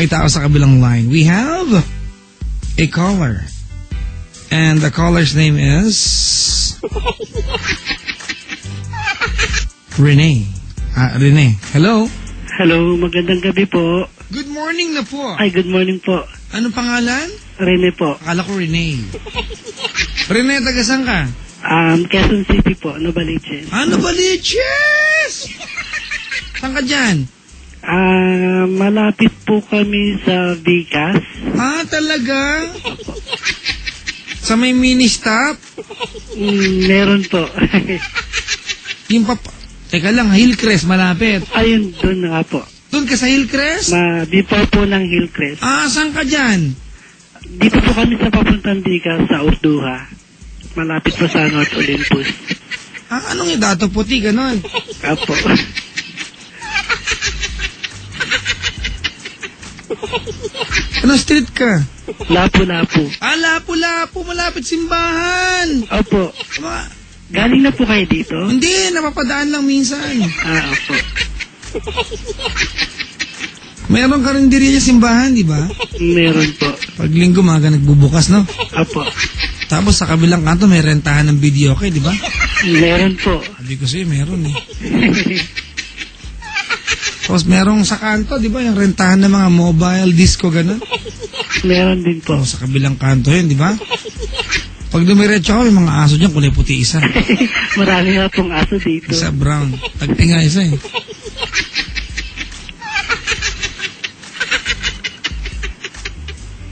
May tao sa kabilang line. We have a caller. And the caller's name is Rene. Rene. Hello? Hello, magandang gabi po. Good morning na po. Ay, good morning po. Anong pangalan? Rene po. Akala ko Rene. Rene, taga saan ka? Quezon City po, Novaliches. Novaliches! Saan ka dyan? Malapit po kami sa Vicas. Talaga? Sa may mini stop? Meron po. Yung Teka lang, Hillcrest, malapit. Ayun, doon nga po. Doon ka sa Hillcrest? Before po ng Hillcrest. Saan ka dyan? Dito po kami sa papuntang Vicas, sa Urduha. Malapit po sa North Olympus. Anong dato puti, ganon? Apo. Anong street ka? Lapu-Lapu. Lapu-Lapu, malapit simbahan. Opo. Galing na po kayo dito? Hindi, napapadaan lang minsan. Opo. Meron ka rin diri sa simbahan, di ba? Meron po. Pag linggo, maga nagbubukas, no? Opo. Tapos sa kabilang kanto, may rentahan ng video, okay, di ba? Meron po. Sabi ko sa'yo, meron eh. Tapos merong sa kanto, di ba? Yung rentahan ng mga mobile disco, gano'n? Meron din po. Sa kabilang kanto yun, di ba? Pag dumiretso ako, may mga aso dyan, kulay puti isa. Marami nga pong aso dito. Isa brown. Tagtinga isa eh.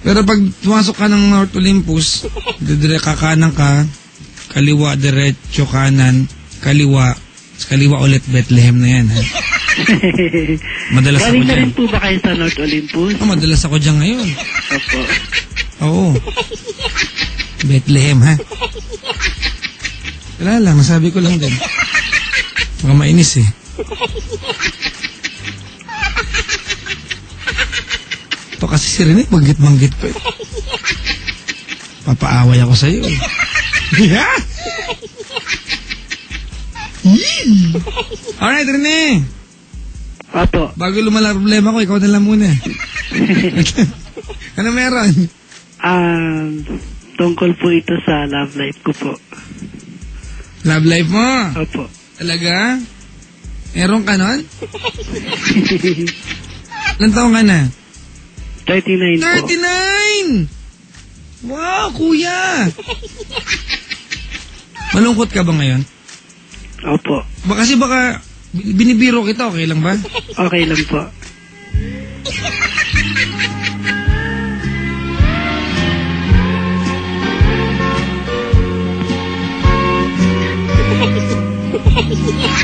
Pero pag tumasok ka ng North Olympus, kakanan ka, kaliwa, diretso, kanan, kaliwa, kaliwa ulit, Bethlehem na yan. Ha? Madalas ako dyan. Galing na rin po ba kayo sa North Olympus? Madalas ako dyan ngayon. Opo. Oo. Bethlehem, ha? Wala lang, nasabi ko lang din. Baka mainis eh. Ito kasi si Rene, banggit-banggit pa eh. Papaaway ako sa'yo eh. Yeah! Alright, Rene. Opo. Bago lumala problema ko, ikaw na lang muna. Ano meron? Tungkol po ito sa love life ko po. Love life mo? Opo. Talaga? Meron ka nun? Ilan taong ka na? 39 po. 39! Wow, kuya! Malungkot ka ba ngayon? Opo. Kasi baka binibiro kita, okay lang ba? Okay lang po.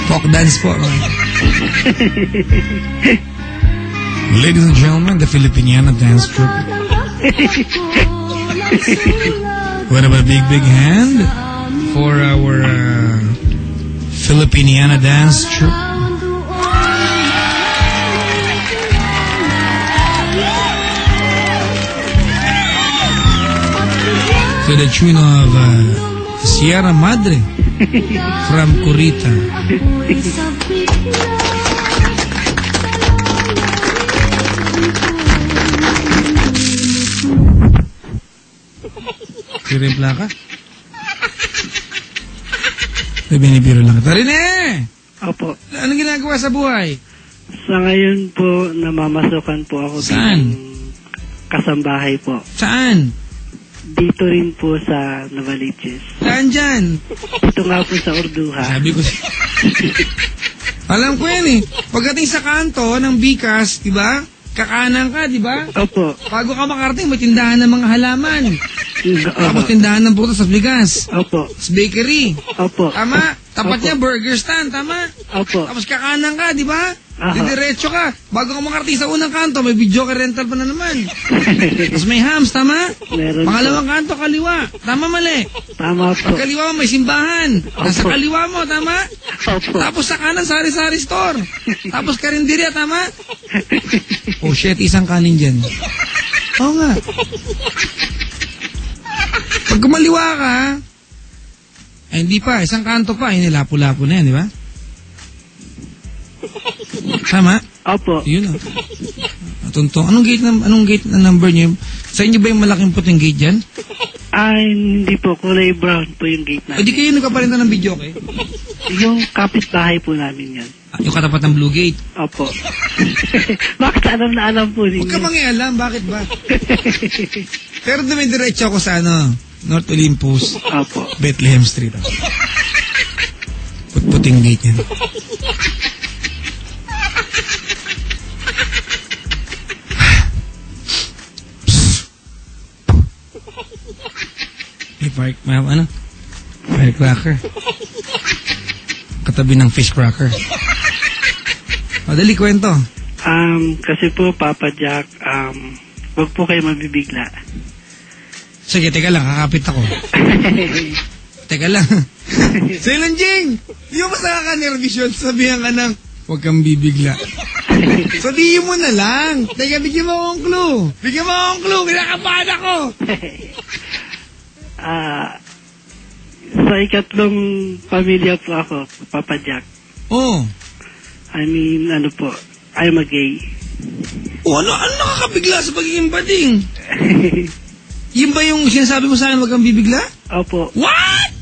Folk dance po. Ladies and gentlemen, the Filipiniana dance troupe. What about a big hand for our Filipiniana dance troupe? To the tune of Sierra Madre from Curita. Tirimpla ka? Binibiro lang kita. Rene! Opo. Anong ginagawa sa buhay? Sa ngayon po, namamasukan po ako. Saan? Kasambahay po. Saan? Dito rin po sa Novaliches. Saan dyan? Dito nga po sa Urduha. Sabi ko alam ko yan eh. Pagdating sa kanto ng Vicas, di ba? Kakanan ka, di ba? Opo. Bago ka makarating, may tindahan ng mga halaman. Tapos tindahan ng prutas at bigas. Opo. Tapos bakery. Opo. Tama? Tapat Opo. niya, burger stand. Tama? Opo. Tapos kakanan ka, di ba? Aha. Didiretso ka. Bago ka makarating sa unang kanto, may video ka rental pa na naman. Tapos may hams, tama? Meron Pangalawang kanto, kaliwa. Tama, mali? Tama po. Pag kaliwa mo, may simbahan. Nasa Opo. kaliwa mo, tama? Opo. Tapos sa kanan, sari-sari store. Tapos karinderya, tama? Oh shit, isang kanin dyan. Oo nga. Pag kumaliwa ka, ay hindi pa, isang kanto pa, yun, lapu-lapu na yan, di ba? Tama? Opo. Yun o. tuntong. Anong gate na number niyo? Sa inyo ba yung malaking puting gate dyan? Ay, hindi po. Kulay brown po yung gate O di namin. kayo nagkaparinta ng video, okay? Yung kapitbahay po namin yan. Yung katapat ng blue gate. Opo. Bakit alam na alam po Huwag ka ninyo? mangialam, bakit ba? Pero dumidiretso ako sa North Olympus, Opo. Bethlehem Street. Putputing gate yan. May firecracker. Katabi ng fish cracker. Madali kwento. Kasi po, Papa Jack, wag po kayo mabibigla. Sige, teka lang, kakapit ako. Teka lang. Silent Jing! Di mo basta nakaka-nervous yun, sabihan ka ng, huwag kang bibigla. Sabihin mo na lang. Teka, bigyan mo akong clue. Bigyan mo akong clue, kinakabahan ako. Sa ikatlong pamilya po ako, Papa Jack. Oh. I mean, I'm a gay. Oh, ano nakakabigla sa pagiging bading? Yun ba yung sinasabi mo sa akin, huwag kang bibigla? Opo. What?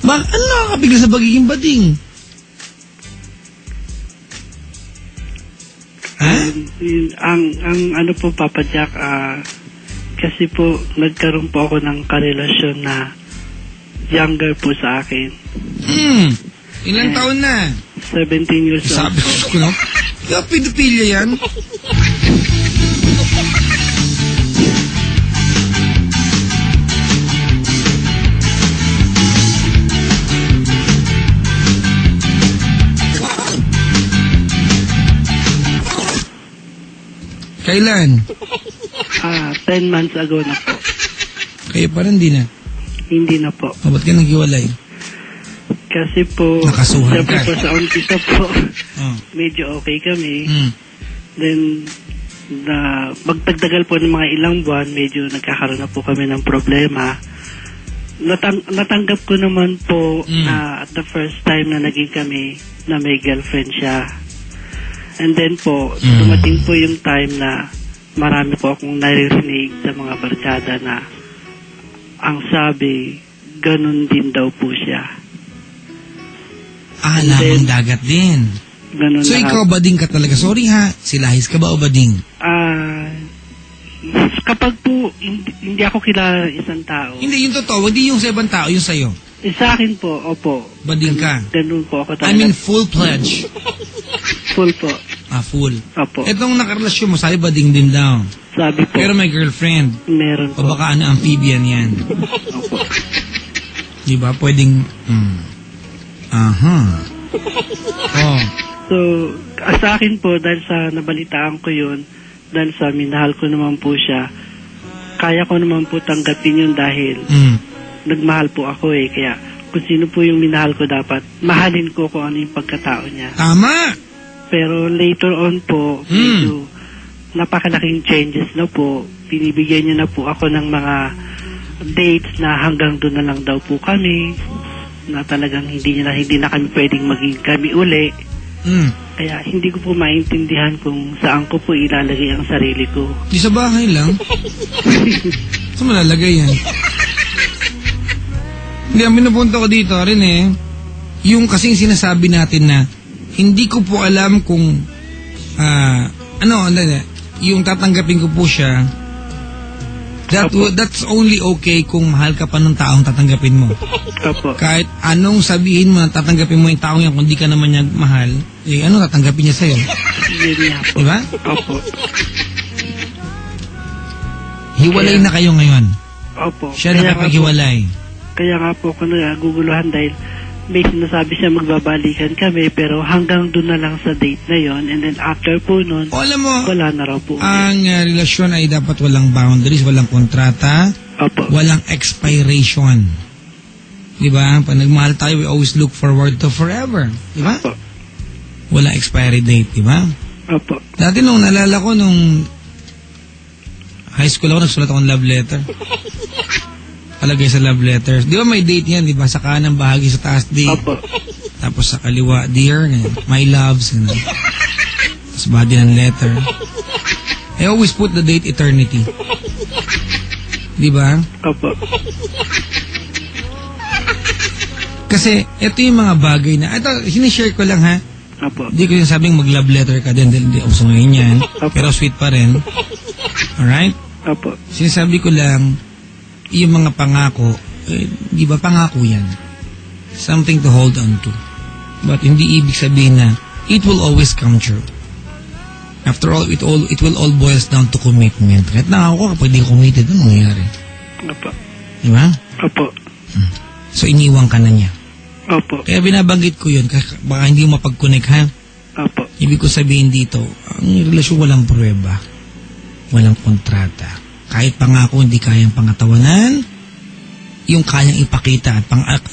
Ano nakakabigla sa pagiging bading? Ha? Ang po, Papa Jack, kasi po, nagkaroon po ako ng karelasyon na younger po sa akin. Ilang taon na? 17 years old. Sabi ko, no? Kaya pedophilia yan? Kailan? 10 months ago na po. Kayo pa rin di na. Hindi na po. Ba't ka naghiwalay? Kasi po, Nakasuhan siyempre ka. po sa umpisa po, Oh. medyo okay kami. Mm. Then, magtagdagal po ng mga ilang buwan, medyo nagkakaroon na po kami ng problema. Natanggap ko naman po na at the first time na naging kami na may girlfriend siya. And then po, dumating po yung time na marami po akong naririnig sa mga barkada na ang sabi, ganun din daw po siya. Lamang dagat din. Ganun So na. ikaw bading ka talaga. Sorry ha, silahis ka ba o bading? Kapag po, hindi ako kilala isang tao. Hindi, yung totoo. Hindi yung sa ibang tao, yung sa'yo. Sa akin po, opo. Bading ka. Ganun po ako I talaga. mean, full pledge. Full po. Full. Opo. Etong nakarelasyon mo, sabi bading din daw. Sabi po, Pero may girlfriend. meron O po. baka amphibian yan. Opo. Diba? Pwedeng... Oh. So, sa akin po, dahil sa nabalitaan ko yun, dahil sa minahal ko naman po siya, kaya ko naman po tanggapin yun dahil nagmahal po ako eh. Kaya kung sino po yung minahal ko, dapat mahalin ko kung ano yung pagkatao niya. Tama! Pero later on po, medyo napakalaking changes na po. Binibigyan niya na po ako ng mga dates na hanggang doon na lang daw po kami. Na talagang hindi na kami pwedeng maging kami uli. Kaya hindi ko po maintindihan kung saan ko po ilalagay ang sarili ko. Di sa bahay lang. Saan malalagay yan? Hindi, ang pinupunta ko dito rin yung kasing sinasabi natin na hindi ko po alam kung yung tatanggapin ko po siya. That's only okay kung mahal ka pa ng taong tatanggapin mo. Opo. Kahit anong sabihin mo, tatanggapin mo yung taong yan, kung di ka naman niya mahal, tatanggapin niya sa'yo? Yun nga po. Diba? Opo. Hiwalay na kayo ngayon. Opo. Siya nakapaghiwalay. Kaya nga po ako naguguluhan dahil may sinasabi siya magbabalikan kami pero hanggang doon na lang sa date na yon, and then after po nun, Alam mo, wala na raw po. ang relasyon ay dapat walang boundaries, walang kontrata, Opo. walang expiration. Diba? Pag nagmahal tayo, we always look forward to forever. Diba? Opo. Walang expiry date, diba? Opo. Dati nung nalala ko, nung high school ako, nagsulat akong love letter. Palagay sa love letters. Di ba may date yan, di ba? Sa kanang bahagi, sa taas date. Opo. Tapos sa kaliwa, dear, my loves, tapos body ng letter. I always put the date eternity. Di ba? Opo. Kasi, ito yung mga bagay na, ito, sinishare ko lang ha. Opo. Hindi ko yung sabing mag-love letter ka din, hindi uso ngayon yan. Pero sweet pa rin. Alright? Opo. Sinasabi ko lang, yung mga pangako, di ba pangako yan? Something to hold on to. But hindi ibig sabihin na, it will always come true. After all, it will all boils down to commitment. Kahit nangako ka, kapag di committed, ano mangyayari? Opo. Di ba? Opo. So, iniwan ka na niya. Opo. Kaya binabanggit ko yun, baka hindi mo mapag-connect, ha? Opo. Ibig ko sabihin dito, ang relasyon walang pruweba, walang kontrata. Kahit pangako hindi kayang pangatawanan, yung kayang ipakita,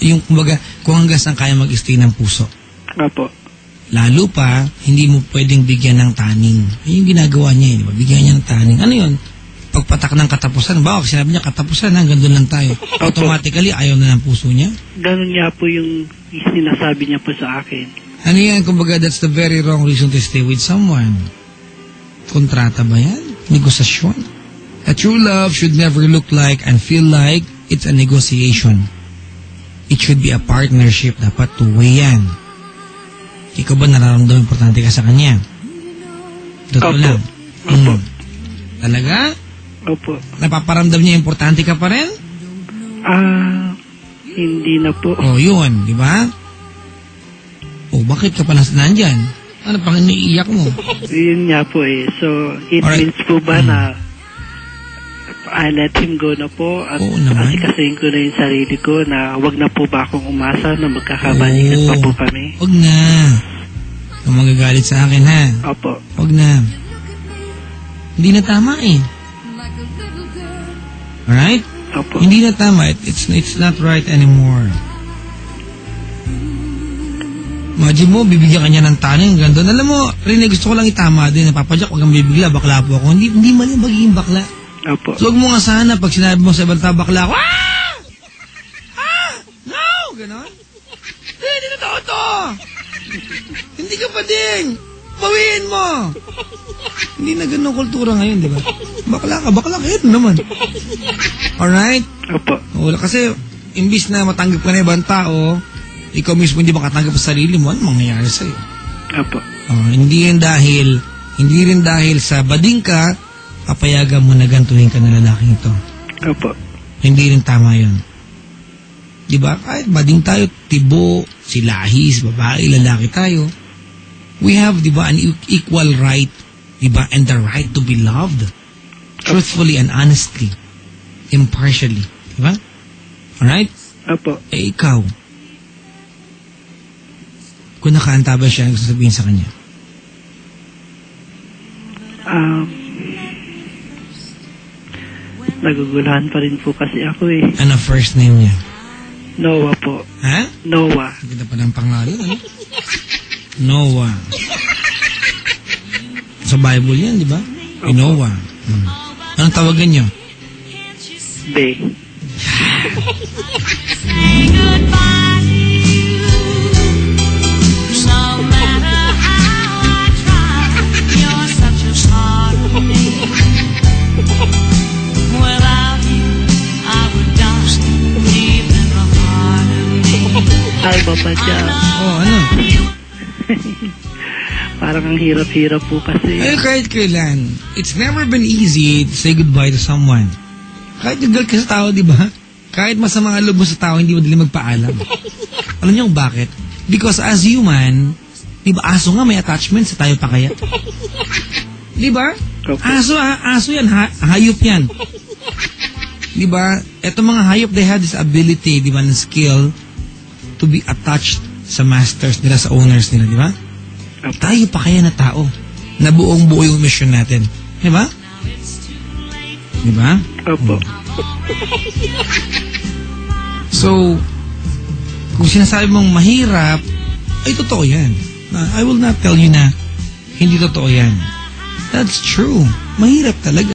yung kumbaga, kung hanggang saan kaya mag-stay ng puso. Opo. Lalo pa, hindi mo pwedeng bigyan ng taning. Yung ginagawa niya, di ba? Bigyan niya ng taning. Ano yun? Pagpatak ng katapusan, baka sinabi niya katapusan, hanggang doon lang tayo. Automatically, ayaw na ng puso niya. Ganun nga po yung sinasabi niya po sa akin. Ano yan? Kumbaga, that's the very wrong reason to stay with someone. Kontrata ba yan? Negosasyon? A true love should never look like and feel like it's a negotiation. It should be a partnership. Dapat two-way yan. Ikaw ba nararamdaman importante ka sa kanya? Totoo Opo. lang. Opo. Talaga? Opo. Napaparamdam niya importante ka pa rin? Hindi na po. Oh, yun, di ba? Oh, bakit ka pa nandyan? Ano pang iniiyak mo? Yun nga po eh. So, it Alright. means po ba na I let him go na po at Oo naman. asikasuhin ko na yung sarili ko na wag na po ba akong umasa na magkakabalikan pa po kami? Wag na. Kung magagalit sa akin, ha? Opo. Wag na. Hindi na tama eh. Alright? Opo. Hindi na tama. It's not right anymore. Imagine mo, bibigyan ka niya ng taning, gandun. Alam mo, Rene, gusto ko lang itama din. Papadyak, huwag kang bibigla, bakla po ako. Hindi mali magiging bakla. Opo. So, huwag mo nga sana, pag sinabi mo sa ibang tao, bakla ako, no! Ganon. Hindi na to. Hindi ka pa ding. Bawiin mo. Hindi na ganun kultura ngayon, di ba? Bakla ka, ito naman. Alright? Opo. Wala, kasi, imbis na matanggap ka na ibang tao, ikaw mismo hindi makatanggap sa sarili mo, ano mangyayari sa'yo? Opo. Hindi rin dahil sa bading ka, papayagan mo na gantuhin ka na lalaking ito. Opo. Hindi rin tama yun. Diba? Kahit bading tayo, tibo, silahis, babae, lalaki tayo. We have, diba, an equal right, diba, and the right to be loved. Truthfully and honestly. Impartially. Diba? Alright? Opo. Ikaw, kung nakaanta ba siya, sasabihin sa kanya? Nagugulahan pa rin po kasi ako eh. Ano first name niya? Noah po. Ha? Noah. Ganda pa ng pangalan, ano? Noah. Sa Bible yan, di ba? Noah. Anong tawagan niyo? Bay. Ay, Papa Jack. Oh, ano? Parang ang hirap-hirap po kasi. Ay, kahit kailan. It's never been easy to say goodbye to someone. Kahit gagal ka sa tao, di ba? Kahit masama ang loob mo sa tao, hindi mo dali magpaalam. Alam niyo kung bakit? Because as human, di ba, aso nga may attachment sa tayo pa kaya? Di ba? Okay. Aso yan, hayop yan. Di ba? Etong mga hayop, they have this ability, di ba, ng skill to be attached sa masters nila, sa owners nila, di ba? Tayo pa kaya na tao na buong-buo yung mission natin. Di ba? Di ba? Opo. So, kung sinasabi mong mahirap, ay totoo yan. I will not tell you na Hindi totoo yan. That's true. Mahirap talaga.